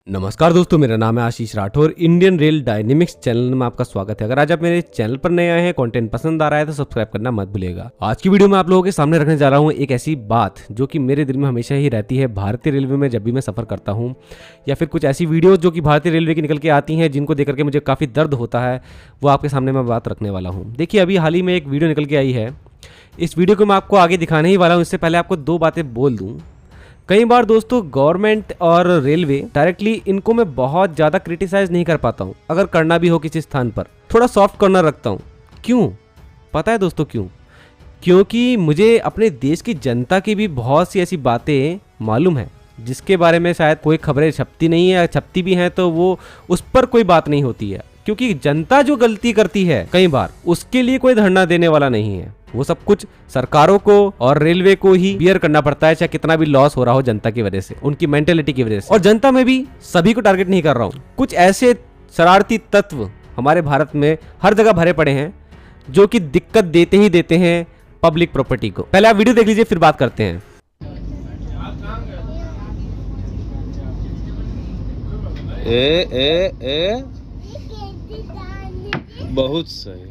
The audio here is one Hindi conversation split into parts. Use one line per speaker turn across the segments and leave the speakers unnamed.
नमस्कार दोस्तों, मेरा नाम है Ashish Rathore. Indian rail dynamics channel में आपका स्वागत है। अगर आज आप मेरे चैनल पर नए आए हैं, कंटेंट पसंद आ रहा है तो सब्सक्राइब करना मत भूलिएगा। आज की वीडियो में आप लोगों के सामने रखने जा रहा हूं एक ऐसी बात जो कि मेरे दिल में हमेशा ही रहती है भारतीय रेलवे में जब भी मैं सफर करता हूं, या फिर कुछ ऐसी वीडियो जो कि भारतीय रेलवे की निकल के आती हैं जिनको देख करके मुझे काफ़ी दर्द होता है, वो आपके सामने मैं बात रखने वाला हूँ। देखिए, अभी हाल ही में एक वीडियो निकल के आई है। इस वीडियो को मैं आपको आगे दिखाने ही वाला हूँ। इससे पहले आपको दो बातें बोल दूँ। कई बार दोस्तों गवर्नमेंट और रेलवे डायरेक्टली इनको मैं बहुत ज़्यादा क्रिटिसाइज नहीं कर पाता हूँ। अगर करना भी हो किसी स्थान पर थोड़ा सॉफ्ट कॉर्नर रखता हूँ। क्यों पता है दोस्तों? क्योंकि मुझे अपने देश की जनता की भी बहुत सी ऐसी बातें मालूम है जिसके बारे में शायद कोई खबरें छपती नहीं है, छपती भी हैं तो वो उस पर कोई बात नहीं होती है। क्योंकि जनता जो गलती करती है कई बार उसके लिए कोई धरना देने वाला नहीं है। वो सब कुछ सरकारों को और रेलवे को ही बियर करना पड़ता है, चाहे कितना भी लॉस हो रहा हो जनता की वजह से, उनकी मेंटेलिटी की वजह से। और जनता में भी सभी को टारगेट नहीं कर रहा हूँ। कुछ ऐसे शरारती तत्व हमारे भारत में हर जगह भरे पड़े हैं जो कि दिक्कत देते ही देते हैं पब्लिक प्रॉपर्टी को। पहले आप वीडियो देख लीजिए, फिर बात करते हैं।
ए बहुत सही।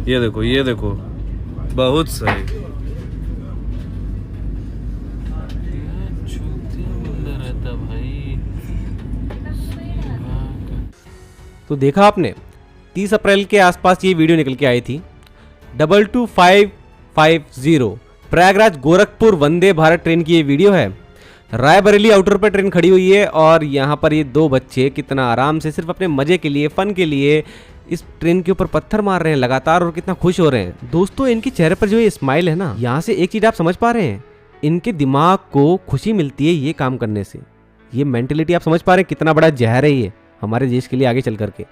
ये देखो बहुत सही।
तो देखा आपने, 30 अप्रैल के आसपास ये वीडियो निकल के आई थी। 22550 प्रयागराज गोरखपुर वंदे भारत ट्रेन की ये वीडियो है। रायबरेली आउटर पर ट्रेन खड़ी हुई है और यहाँ पर ये दो बच्चे कितना आराम से सिर्फ अपने मजे के लिए, फन के लिए इस ट्रेन के ऊपर पत्थर मार रहे हैं लगातार और कितना खुश हो रहे हैं। दोस्तों, इनके चेहरे पर जो ये स्माइल है ना, यहाँ से एक चीज आप समझ पा रहे हैं, इनके दिमाग को खुशी मिलती है ये काम करने से। ये मेंटेलिटी आप समझ पा रहे हैं कितना बड़ा जहर है ये हमारे देश के लिए आगे चल करके।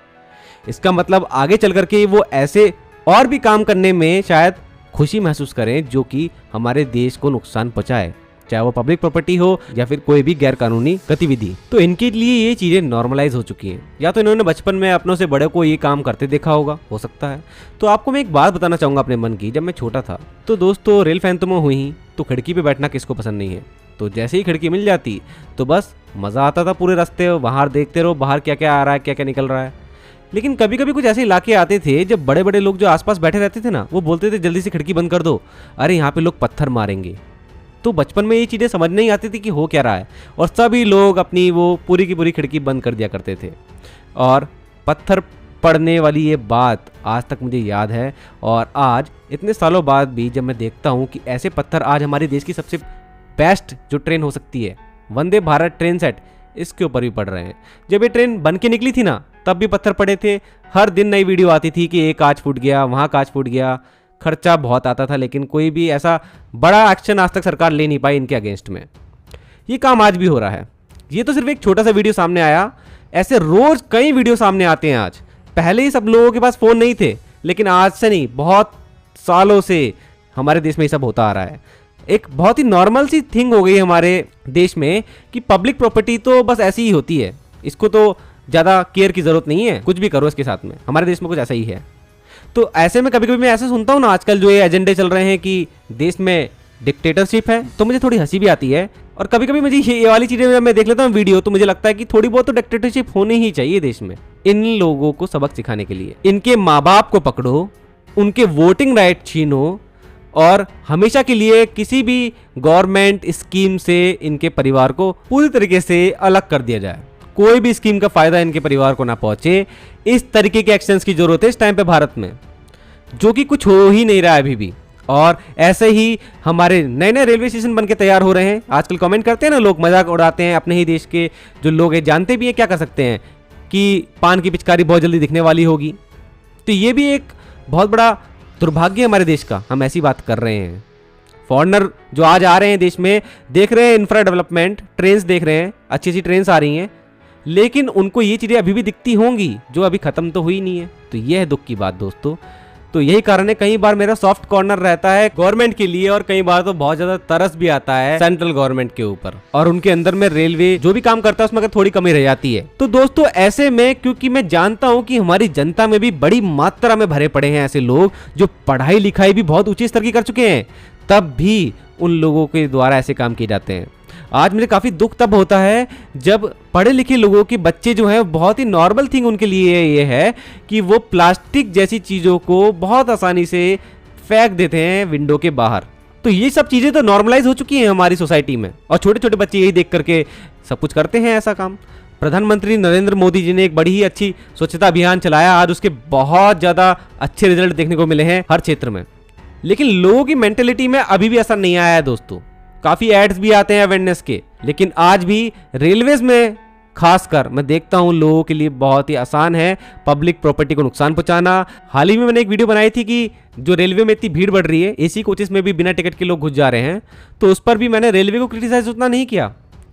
इसका मतलब आगे चल करके वो ऐसे और भी काम करने में शायद खुशी महसूस करें जो कि हमारे देश को नुकसान पहुंचाए, चाहे वो पब्लिक प्रॉपर्टी हो या फिर कोई भी गैर कानूनी गतिविधि। तो इनके लिए ये चीजें नॉर्मलाइज हो चुकी हैं, या तो इन्होंने बचपन में अपनों से बड़े को ये काम करते देखा होगा, हो सकता है। तो आपको मैं एक बात बताना चाहूंगा अपने मन की। जब मैं छोटा था तो दोस्तों रेल फैन तो मैं हुई ही, तो खिड़की पे बैठना किसको पसंद नहीं है। तो जैसे ही खिड़की मिल जाती तो बस मजा आता था। पूरे रास्ते बाहर देखते रहो, बाहर क्या क्या आ रहा है, क्या क्या निकल रहा है। लेकिन कभी कभी कुछ ऐसे इलाके आते थे जब बड़े बड़े लोग जो आसपास बैठे रहते थे ना, वो बोलते थे जल्दी से खिड़की बंद कर दो, अरे यहाँ पे लोग पत्थर मारेंगे। तो बचपन में ये चीज़ें समझ नहीं आती थी कि हो क्या रहा है, और सभी लोग अपनी वो पूरी की पूरी खिड़की बंद कर दिया करते थे। और पत्थर पड़ने वाली ये बात आज तक मुझे याद है। और आज इतने सालों बाद भी जब मैं देखता हूँ कि ऐसे पत्थर आज हमारे देश की सबसे बेस्ट जो ट्रेन हो सकती है, वंदे भारत ट्रेन सेट, इसके ऊपर भी पड़ रहे हैं। जब ये ट्रेन बन के निकली थी ना, तब भी पत्थर पड़े थे। हर दिन नई वीडियो आती थी कि एक कांच फूट गया, वहाँ कांच फूट गया। खर्चा बहुत आता था, लेकिन कोई भी ऐसा बड़ा एक्शन आज तक सरकार ले नहीं पाई इनके अगेंस्ट में। ये काम आज भी हो रहा है। ये तो सिर्फ एक छोटा सा वीडियो सामने आया, ऐसे रोज कई वीडियो सामने आते हैं आज। पहले ही सब लोगों के पास फ़ोन नहीं थे, लेकिन आज से नहीं, बहुत सालों से हमारे देश में ये सब होता आ रहा है। एक बहुत ही नॉर्मल सी थिंग हो गई हमारे देश में कि पब्लिक प्रॉपर्टी तो बस ऐसी ही होती है, इसको तो ज़्यादा केयर की ज़रूरत नहीं है, कुछ भी करो इसके साथ में। हमारे देश में कुछ ऐसा ही है। तो ऐसे में कभी कभी मैं ऐसा सुनता हूँ ना, आजकल जो ये एजेंडे चल रहे हैं कि देश में डिक्टेटरशिप है, तो मुझे थोड़ी हंसी भी आती है। और कभी कभी मुझे ये वाली चीज़ें जब मैं देख लेता हूँ वीडियो, तो मुझे लगता है कि थोड़ी बहुत तो डिक्टेटरशिप होनी ही चाहिए देश में, इन लोगों को सबक सिखाने के लिए। इनके माँ बाप को पकड़ो, उनके वोटिंग राइट छीनो, और हमेशा के लिए किसी भी गवर्नमेंट स्कीम से इनके परिवार को पूरी तरीके से अलग कर दिया जाए। कोई भी स्कीम का फायदा इनके परिवार को ना पहुंचे, इस तरीके के एक्शंस की जरूरत है इस टाइम पे भारत में, जो कि कुछ हो ही नहीं रहा है अभी भी। और ऐसे ही हमारे नए नए रेलवे स्टेशन बन के तैयार हो रहे हैं। आजकल कमेंट करते हैं ना लोग, मजाक उड़ाते हैं अपने ही देश के जो लोग हैं, जानते भी हैं क्या कर सकते हैं कि पान की पिचकारी बहुत जल्दी दिखने वाली होगी। तो ये भी एक बहुत बड़ा दुर्भाग्य है हमारे देश का, हम ऐसी बात कर रहे हैं। फॉरेनर जो आज आ रहे हैं देश में, देख रहे हैं इंफ्रा डेवलपमेंट, ट्रेन्स देख रहे हैं, अच्छी अच्छी ट्रेन्स आ रही हैं, लेकिन उनको ये चीज़ें अभी भी दिखती होंगी जो अभी ख़त्म तो हुई नहीं है। तो यह है दुख की बात दोस्तों। तो यही कारण है कई बार मेरा सॉफ्ट कॉर्नर रहता है गवर्नमेंट के लिए, और कई बार तो बहुत ज्यादा तरस भी आता है सेंट्रल गवर्नमेंट के ऊपर, और उनके अंदर में रेलवे जो भी काम करता है उसमें अगर थोड़ी कमी रह जाती है। तो दोस्तों ऐसे में, क्योंकि मैं जानता हूं कि हमारी जनता में भी बड़ी मात्रा में भरे पड़े हैं ऐसे लोग जो पढ़ाई लिखाई भी बहुत ऊंचे स्तर की कर चुके हैं, तब भी उन लोगों के द्वारा ऐसे काम किए जाते हैं। आज मुझे काफ़ी दुख तब होता है जब पढ़े लिखे लोगों के बच्चे जो हैं, बहुत ही नॉर्मल थिंग उनके लिए ये है कि वो प्लास्टिक जैसी चीज़ों को बहुत आसानी से फेंक देते हैं विंडो के बाहर। तो ये सब चीज़ें तो नॉर्मलाइज हो चुकी हैं हमारी सोसाइटी में, और छोटे छोटे बच्चे यही देख करके सब कुछ करते हैं ऐसा काम। प्रधानमंत्री नरेंद्र मोदी जी ने एक बड़ी ही अच्छी स्वच्छता अभियान चलाया, आज उसके बहुत ज़्यादा अच्छे रिजल्ट देखने को मिले हैं हर क्षेत्र में। लेकिन लोगों की मेंटेलिटी में अभी भी असर नहीं आया है दोस्तों। काफ़ी एड्स भी आते हैं अवेयरनेस के, लेकिन आज भी रेलवेज में खासकर मैं देखता हूं लोगों के लिए बहुत ही आसान है पब्लिक प्रॉपर्टी को नुकसान पहुंचाना। हाल ही में मैंने एक वीडियो बनाई थी कि जो रेलवे में इतनी भीड़ बढ़ रही है, एसी कोचेस में भी बिना टिकट के लोग घुस जा रहे हैं, तो उस पर भी मैंने रेलवे को क्रिटिसाइज उतना नहीं किया।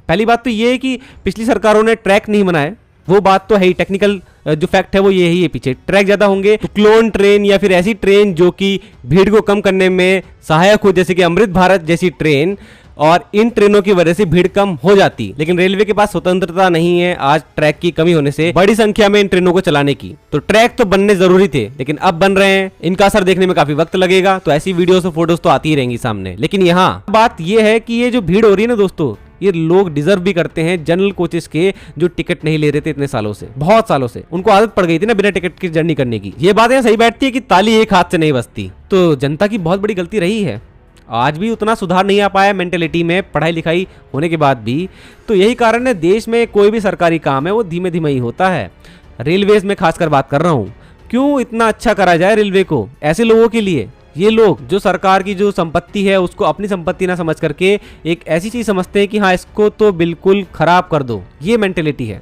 पहली बात तो ये है कि पिछली सरकारों ने ट्रैक नहीं बनाए, वो बात तो है ही, टेक्निकल जो फैक्ट है वो यही है। पीछे ट्रैक ज़्यादा होंगे तो क्लोन ट्रेन या फिर ऐसी ट्रेन जो कि भीड़ को कम करने में सहायक हो, जैसे कि अमृत भारत जैसी ट्रेन, और इन ट्रेनों की वजह से भीड़ कम हो जाती। लेकिन रेलवे के पास स्वतंत्रता नहीं है आज ट्रैक की कमी होने से बड़ी संख्या में इन ट्रेनों को चलाने की। तो ट्रैक तो बनने जरूरी थे, लेकिन अब बन रहे हैं, इनका असर देखने में काफी वक्त लगेगा। तो ऐसी वीडियोस और फोटोज तो आती ही रहेंगी सामने। लेकिन यहाँ बात यह है कि ये जो भीड़ हो रही है ना दोस्तों, ये लोग डिजर्व भी करते हैं जनरल कोचेस के जो टिकट नहीं ले रहे थे इतने सालों से, बहुत सालों से। उनको आदत पड़ गई थी ना बिना टिकट की जर्नी करने की। ये बात यहाँ सही बैठती है कि ताली एक हाथ से नहीं बजती। तो जनता की बहुत बड़ी गलती रही है, आज भी उतना सुधार नहीं आ पाया मेंटेलिटी में, पढ़ाई लिखाई होने के बाद भी। तो यही कारण है देश में कोई भी सरकारी काम है वो धीमे धीमे ही होता है। रेलवेज में खासकर बात कर रहा हूँ, क्यों इतना अच्छा करा जाए रेलवे को ऐसे लोगों के लिए। ये लोग जो सरकार की जो संपत्ति है उसको अपनी संपत्ति ना समझ करके एक ऐसी चीज समझते हैं कि हाँ इसको तो बिल्कुल खराब कर दो, ये मेंटेलिटी है।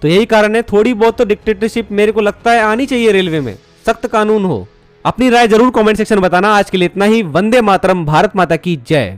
तो यही कारण है थोड़ी बहुत तो डिक्टेटरशिप मेरे को लगता है आनी चाहिए रेलवे में, सख्त कानून हो। अपनी राय जरूर कमेंट सेक्शन में बताना। आज के लिए इतना ही। वंदे मातरम, भारत माता की जय।